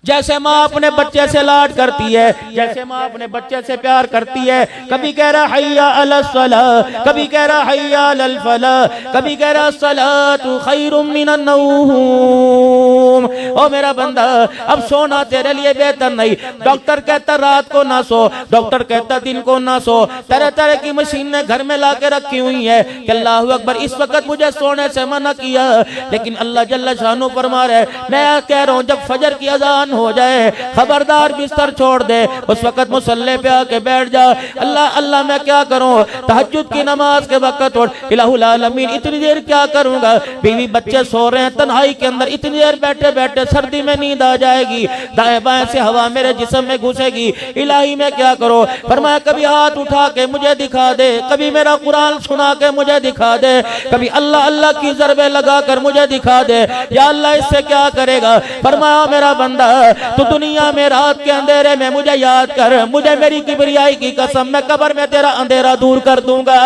जैसे माँ अपने बच्चे से लाड करती है, जैसे माँ अपने बच्चे से प्यार करती है, कभी कह रहा हय्या अलस सलाह, कभी कह रहा हय्या अलल फलाह, कभी कह रहा सलातु खैरुम मिनन नौम। ओ मेरा बंदा, अब सोना तेरे लिए बेहतर नहीं। डॉक्टर कहता रात को ना सो, डॉक्टर कहता दिन को ना सो, तरह तरह की मशीनें घर में ला के रखी हुई है कि अल्लाह अकबर इस वक्त मुझे सोने से मना किया, लेकिन अल्लाह जल्ल शानो फरमा रहे मैं कह रहा हूँ जब फजर की अजान हो जाए खबरदार बिस्तर छोड़ दे, उस वक्त मुसल्ले पे आके बैठ जा। अल्लाह अल्लाह मैं क्या करूं, तहज्जुद की नमाज के वक्त उठ, इलाहुल आलमीन इतनी देर क्या करूंगा, बीवी बच्चे सो रहे हैं तन्हाई के अंदर, इतनी देर बैठे बैठे सर्दी में नींद आ जाएगी, दाएं बाएं से हवा मेरे जिस्म में घुसेगी, इलाही मैं क्या करूं। फरमाया कभी हाथ उठा के मुझे दिखा दे, कभी मेरा कुरान सुना के मुझे दिखा दे, कभी अल्लाह अल्लाह की ज़रबे लगा कर मुझे दिखा दे, या अल्लाह इससे क्या करेगा। फरमाया मेरा बंदा तो दुनिया में रात के अंधेरे में मुझे याद कर, मुझे मेरी किबरियाई की कसम मैं कब्र में तेरा अंधेरा दूर कर दूंगा।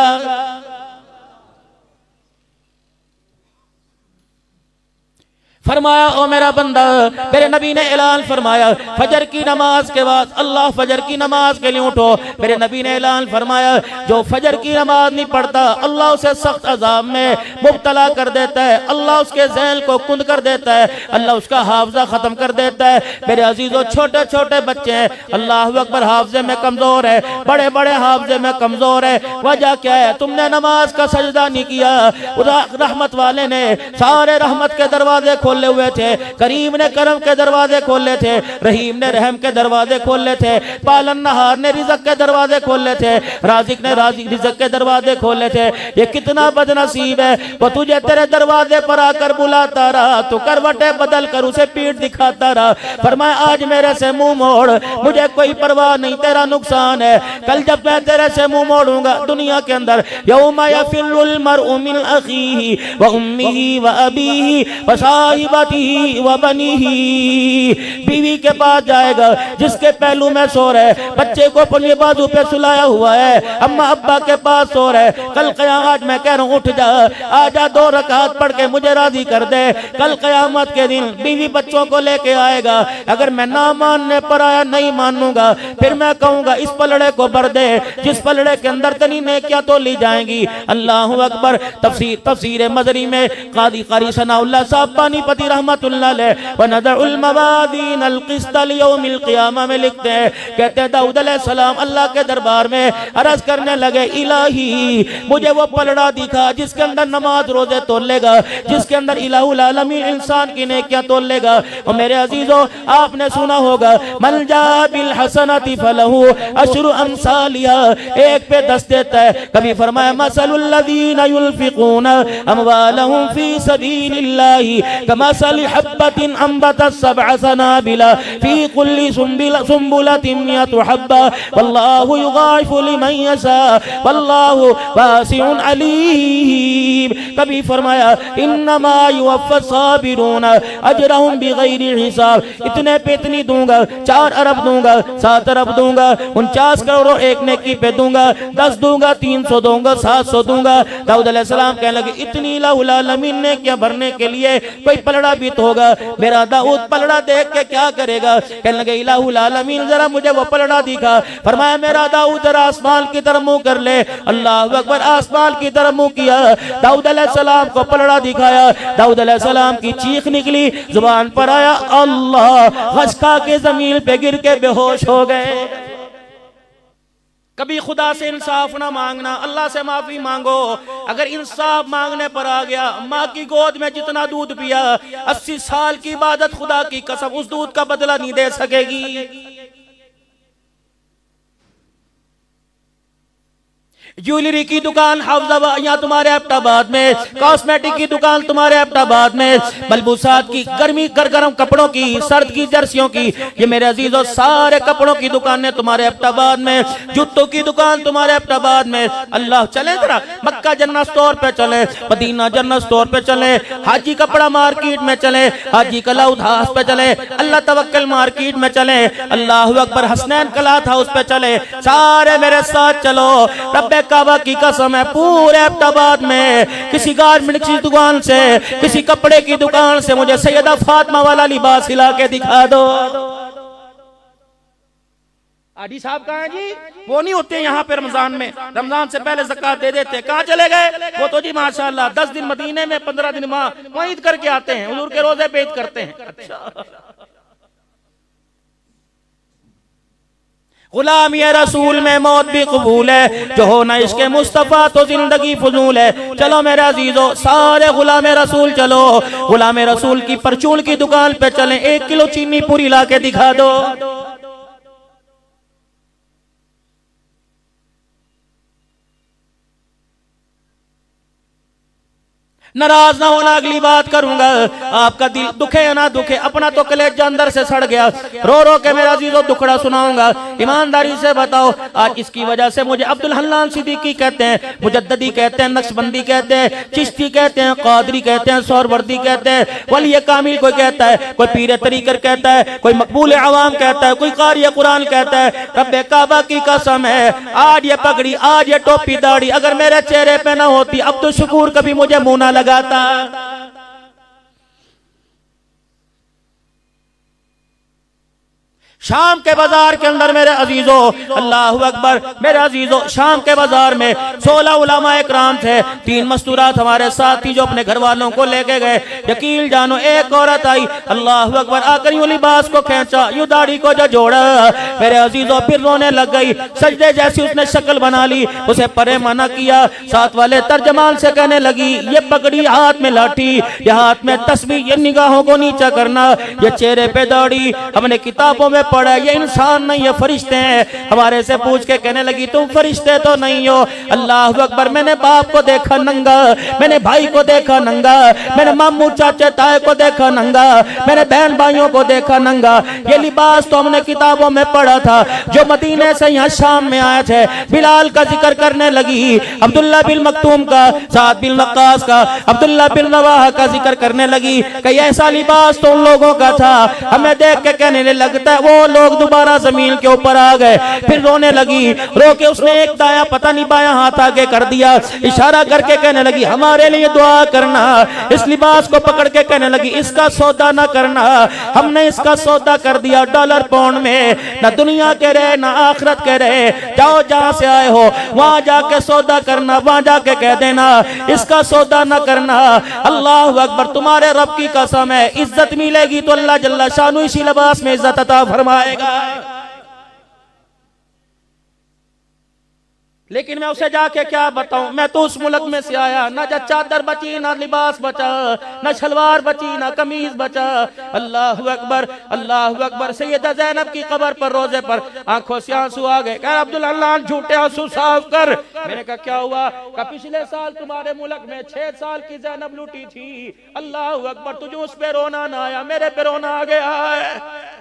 फरमाया ओ मेरा बंदा, मेरे नबी ने ऐलान फरमाया फजर की नमाज के बाद अल्लाह फजर की नमाज के लिए उठो। मेरे नबी ने ऐलान फरमाया जो फजर की नमाज नहीं पढ़ता अल्लाह उसे सख्त अजाब में मुब्तला कर देता है, अल्लाह उसके ज़हन को कुंद कर देता है, अल्लाह उसका हाफजा खत्म कर देता है। मेरे अजीजों छोटे छोटे बच्चे हैं, अल्लाह अकबर हाफजे में कमजोर है, बड़े बड़े हाफजे में कमजोर है। वजह क्या है, तुमने नमाज का सजदा नहीं किया। रहमत वाले ने सारे रहमत के दरवाजे खोले हुए थे, करीम ने करम के दरवाजे खोले थे, रहीम ने रहम के दरवाजे खोले थे, पालन नहार ने रिज़्क़ के दरवाजे खोले थे, राज़िक ने रिज़्क़ के दरवाजे खोले थे। ये कितना बदनसीब है, वो तुझे तेरे दरवाजे पर आकर बुलाता रहा, तो करवटें बदल कर उसे पीठ दिखाता रहा। फरमाया आज मेरे से मुंह मोड़, मुझे कोई परवाह नहीं, तेरा नुकसान है। कल जब मैं तेरे से मुंह मोड़ूंगा दुनिया के अंदर, यौमा यफिर्रुल मर्उ मिन अखीही व उम्मिही व अबीही व साहिबतिही व बनीही। बीवी के पास जाएगा जिसके पहलू में सो रहे, बच्चे को अपने बाजू पे सुलाया हुआ है, अम्मा अब्बा के पास सो रहे। कल क़यामत मैं कह रहा हूँ उठ जा, आजा 2 रकात पढ़ के मुझे राजी कर दे। कल क़यामत के दिन बीवी बच्चों को लेके आएगा, अगर मैं ना मानने पर आया नहीं मानूंगा, फिर मैं कहूंगा इस पलड़े को भर दे जिस पलड़े के अंदर तनी नेकियां तो ली जाएंगी। अल्लाह अकबर। तफसीर मजरी में क़ादी क़ारी सनाउल्लाह साहब पानीपति रहमतुल्लाह अलैह व नदउल मवादीन अल क़िस्त लियौमिल क़ियामा में लिखते हैं, कहते हैं दाऊद अलैहिस्सलाम अल्लाह के दरबार में अर्ज करने लगे इलाही मुझे वो पलड़ा दिखा जिसके अंदर नमाज रोजे तोलेगा, जिसके अंदर इलाहुल आलमीन इंसान की नेकियां तोलेगा। और मेरे अजीजों आपने सुना होगा मन जा बिल हसनति फलहु अशरु अमसालिहा, एक पे 10 देता है। कभी फरमाया मसलुल लज़ीना युनफ़िक़ूना अमवालहुम फ़ी सबीलिल्लाहि कमसलि हब्बतिन अंबतत सबअ सनाबिला फ़ी कुल्ली सुंबुलतिन मिअतु हब्बा वल्लाहु युग़ाइफ़ु लिमन यशा वल्लाहु वासिउन अलीम। कभी फरमाया इन्नमा युवफ़्फ़ा साबिरूना अजरहुम बिग़ैरि हिसाब, इतने पे इतनी दूंगा, 4 अरब दूंगा, 7 अरब दूंगा, 49 करोड़ एक नेकी पे दूंगा, 10 दूंगा, 300 दूंगा, 700 दूंगा। दाऊद अलैहिस्सलाम कहने लगे इतनी इलाहुल आलमीन ने क्या भरने के लिए कोई पलड़ा भी तो होगा। मेरा दाऊद पलड़ा देख के क्या करेगा, कहने लगे इलाहुल आलमीन जरा मुझे वो पलड़ा दिखा। फरमाया मेरा दाऊद जरा आसमान की तरफ मुंह कर ले। अल्लाह अकबर। आसमान की तरफ मुंह किया, दाऊद अलैहिस्सलाम को पलड़ा दिखाया, दाऊद अलैहिस्सलाम की चीख निकली, जुबान पर आया अल्लाह, खसका के जमीन पे गिर के बेहोश हो गए। कभी खुदा से इंसाफ ना मांगना, अल्लाह से माफी मांगो। अगर इंसाफ मांगने पर आ गया, माँ की गोद में जितना दूध पिया 80 साल की इबादत खुदा की कसम उस दूध का बदला नहीं दे सकेगी। ज्वेलरी की दुकान हाफजाबाद यहाँ तुम्हारे एबटाबाद में, कॉस्मेटिक की दुकान तुम्हारे एबटाबाद में, मलबूसात की गर्मी गरम कपड़ों की, सर्द की जर्सियों की, ये मेरे अजीजों सारे कपड़ों की दुकानें तुम्हारे एबटाबाद में, जूतों की दुकान तुम्हारे एबटाबाद में। अल्लाह चले जरा मक्का जन्नत स्टोर पे चले, मदीना जन्नत स्टोर पे चले, हाजी कपड़ा मार्केट में चले, हाजी कलाउद हाउस पे चले, अल्लाह तवक्कल मार्केट में चले, अल्लाह अकबर हसनैन कलाथ हाउस पे चले, सारे मेरे साथ चलो। रब्बे काबा की कसम है पूरे एबटाबाद में किसी गारमेंट की दुकान से, किसी कपड़े की दुकान से मुझे सैयदा फातिमा वाला लिबास सिला के दिखा दो। आडी साहब कहाँ हैं जी? वो नहीं होते यहाँ पे रमजान में, रमजान से पहले ज़कात दे देते। कहाँ चले गए वो? तो जी माशाल्लाह 10 दिन मदीने में, 15 दिन वहाँ ईद करके आते हैं, हुजूर के रोजे पे ईद करते हैं। अच्छा, गुलामी रसूल में मौत भी कबूल है, जो हो ना इसके मुस्तफ़ा तो जिंदगी फजूल है। चलो मेरे अजीजों, सारे गुलाम रसूल चलो, गुलाम रसूल की परचून की दुकान पे चलें, 1 किलो चीनी पूरी ला के दिखा दो। नाराज ना होना, अगली बात करूंगा। आपका दिल दुखे या ना दुखे, अपना तो कलेजा अंदर से सड़ गया, रो रो के मेरा अजीजों दुखड़ा सुनाऊंगा। ईमानदारी से बताओ, आज इसकी वजह से मुझे अब्दुल हन्नान सिद्दीकी कहते हैं, मुजद्ददी कहते हैं, नक्शबंदी कहते हैं, चिश्ती कहते हैं, कादरी कहते हैं, सोहरवर्दी कहते हैं, वली कामिल कोई कहता है, कोई पीर तरीकर कहता है, कोई मकबूल अवाम कहता है, कोई कारी कुरान कहता है। रब्बे काबा की कसम है, आज ये पगड़ी, आज ये टोपी दाढ़ी अगर मेरे चेहरे पे ना होती, अब तो शुक्र कभी मुझे मुंह ना लगाता। शाम के बाजार के अंदर मेरे अजीजों, अल्लाहु अकबर, मेरे अजीजों, शाम के बाजार में 16 उलमाए इकराम थे, 3 मस्तूरात हमारे साथ थी जो अपने घर वालों को लेके गए। यकीन जानो, एक औरत आई, अल्लाहु अकबर, आकर यूं लिबास को खींचा, यूं दाढ़ी को जो जोड़ा, मेरे अजीजों फिर रोने लग गई। सजदे जैसी उसने शक्ल बना ली, उसे परे मना किया। साथ वाले तर्जमान से कहने लगी, ये पगड़ी, हाथ में लाठी, ये हाथ में तस्बीह, ये निगाहों को नीचा करना, ये चेहरे पे दाढ़ी, हमने किताबों में पढ़ा, ये इंसान नहीं, ये फरिश्ते हैं। हमारे से पूछ के कहने लगी, तुम फरिश्ते तो नहीं हो। अल्लाह अकबर, मैंने बाप को देखा नंगा, मैंने भाई को देखा नंगा, मैंने मामू चाचे ताए को देखा नंगा, मैंने बहन भाइयों को देखा नंगा। ये लिबास तो हमने किताबों में पढ़ा था। जो मदीने से यहाँ शाम में आए थे, बिलाल का जिक्र करने लगी, अब्दुल्ला बिन मक्तूम का, साद बिन वक्कास का, अब्दुल्ला बिन रवाहा का जिक्र करने लगी कि ऐसा लिबास तो उन लोगों का था। हमें देख के कहने लगता है, वो लोग दोबारा जमीन के ऊपर आ गए। फिर रोने लगी, रो के उसने एक दाया पता नहीं बाया हाथ आगे कर दिया, इशारा करके कहने लगी, हमारे लिए दुआ करना। इस लिबास को पकड़ के कहने लगी, इसका सौदा ना करना, हमने इसका सौदा कर दिया डॉलर पाउंड में, ना दुनिया के रहे ना आखिरत के रहे। जाओ जहां से आए हो वहां जाके सौदा करना, वहां जाके कह देना इसका सौदा ना करना। अल्लाह अकबर, तुम्हारे रब की कसम है, इज्जत मिलेगी तो अल्लाह जल्ला शानु इसी लिबास में इज्जत अता फरमाएगा। लेकिन मैं उसे जाके क्या बताऊं, मैं तो उस मुल्क में से आया, ना चादर बची, ना लिबास बचा, ना शलवार बची, ना कमीज बचा। अल्लाह अकबर, अल्लाह अकबर। सैयदा ज़ैनब की कब्र पर रोजे पर आंखों से आंसू आ गए। कह अब्दुल अल्लाह झूठे आंसू साफ कर। मैंने कहा क्या हुआ? कहा पिछले साल तुम्हारे मुल्क में 6 साल की ज़ैनब लूटी थी। अल्लाह अकबर, तुझे उस पे रोना ना आया, मेरे पे रोना आ गया है।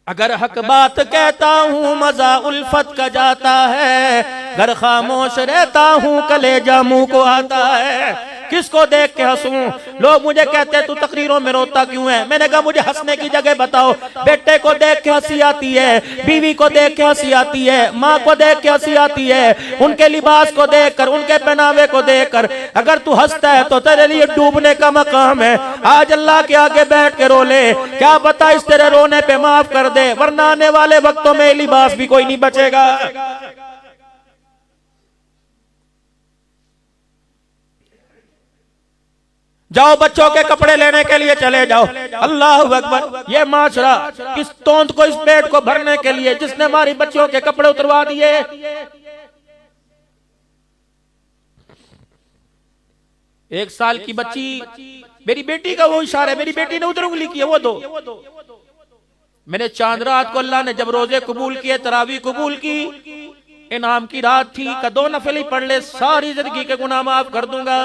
अगर हक बात कहता हूँ मजा उल्फत का जाता है, घर खामोश रहता हूँ कलेजा मुंह को आता है। किसको देख के हंसूं? लोग मुझे कहते हैं तू तकरीरों में रोता क्यों है? मैंने कहा मुझे हंसने की जगह बताओ। बेटे को देख के हंसी आती है, बीवी को देख के हंसी आती है, माँ को देख के हंसी आती है, उनके लिबास को देखकर, उनके पहनावे को देखकर। अगर तू हंसता है तो तेरे लिए डूबने का मकाम है। आज अल्लाह के आगे बैठ के रो ले, क्या पता इस तेरे रोने पे माफ कर दे, वरना आने वाले वक्तों में लिबास भी कोई नहीं बचेगा। जाओ बच्चों के कपड़े लेने के लिए चले जाओ। अल्लाह अकबर, ये माशरा किस तोंद को, इस पेट को भरने के लिए जिसने हमारी बच्चियों के कपड़े उतरवा दिए। एक साल की बच्ची, मेरी बेटी का वो इशारा, मेरी बेटी ने उधर उंगली की है, वो दो। मैंने चांद रात को अल्लाह ने जब रोजे कबूल किए, तरावी कबूल की, इनाम की रात थी, का 2 नफल ही पढ़ ले, सारी जिंदगी के गुनाह माफ कर दूंगा।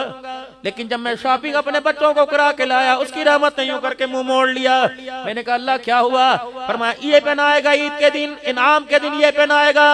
लेकिन जब मैं शॉपिंग अपने बच्चों को करा के लाया, उसकी रहमत नहीं होकर के मुंह मोड़ लिया। मैंने कहा अल्लाह क्या हुआ? फरमाया ये पहनाएगा ईद के दिन, इनाम के दिन ये पहनाएगा,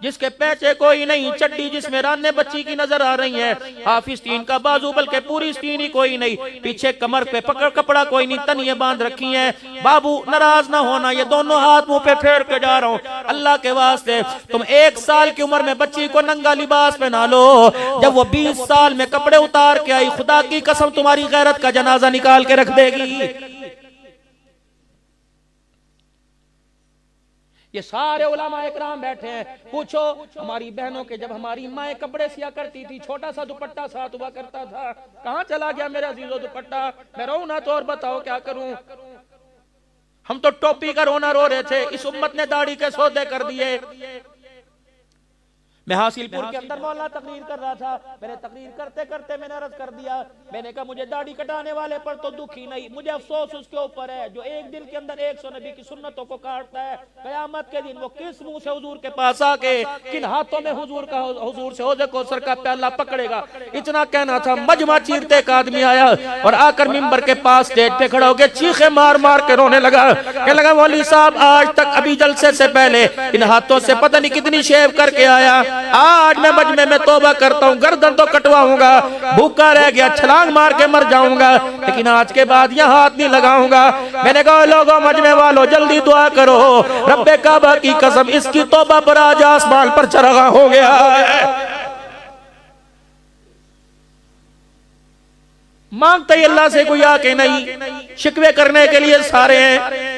जिसके पैचे कोई नहीं, चड्डी जिसमें राने बच्ची की नजर आ रही है, हाफिज तीन का बाजू बल्कि पूरी स्तीन ही कोई नहीं, पीछे कमर पे पकड़ कपड़ा कोई नहीं, तनिए बांध रखी है। बाबू नाराज ना होना, ये दोनों हाथ मुंह पे फेर के जा रहा हूँ, अल्लाह के वास्ते तुम 1 साल की उम्र में बच्ची को नंगा लिबास पहना लो, जब वो 20 साल में कपड़े उतार के आई, खुदा की कसम तुम्हारी गैरत का जनाजा निकाल के रख देगी। ये सारे उलमा इकराम बैठे हैं। पूछो हमारी बहनों के, जब हमारी माएँ कपड़े सिया करती थी, छोटा सा दुपट्टा साथ हुआ करता था, कहां चला गया मेरा अजीजो दुपट्टा? मैं रो ना तो और बताओ क्या करूं? हम तो टोपी का रोना रो रहे थे, इस उम्मत ने दाढ़ी के सौदे कर दिए। मैं हासिलपुर के अंदर मौलाना तकरीर कर रहा था, मैंने तकरीर करते करते मैंने अर्ज कर दिया, मैंने कहा मुझे दाढ़ी कटाने वाले पर तो दुख ही नहीं, मुझे अफसोस उसके ऊपर है जो एक दिन के अंदर 100 नबी की सुन्नतों को काटता है। कयामत के दिन वो किस मुंह से हुजूर के पास आके, किन हाथों में हुजूर से हौज़े कौसर का प्याला पकड़ेगा? इतना कहना था, मजमा चीरते एक आदमी आया और आकर मिंबर के पास स्टेज पे खड़ा होकर चीखे मार मार के रोने लगा। कहने लगा, मौलवी साहब आज तक अभी जलसे से पहले इन हाथों से पता नहीं कितनी शेव करके आया, आज मैं मजमे में तौबा करता हूँ, गर्दन तो कटवाऊंगा, भूखा रह गया, छलांग मार के मर जाऊंगा, लेकिन आज के बाद यह हाथ नहीं लगाऊंगा। मैंने कहा, लोगों मजमे वालों जल्दी दुआ करो, रब्बे काबा की कसम इसकी तौबा पर आज आसमान पर चरगा हो गया है। मांगते ही अल्लाह से कोई आके नहीं, शिकवे करने के लिए सारे हैं।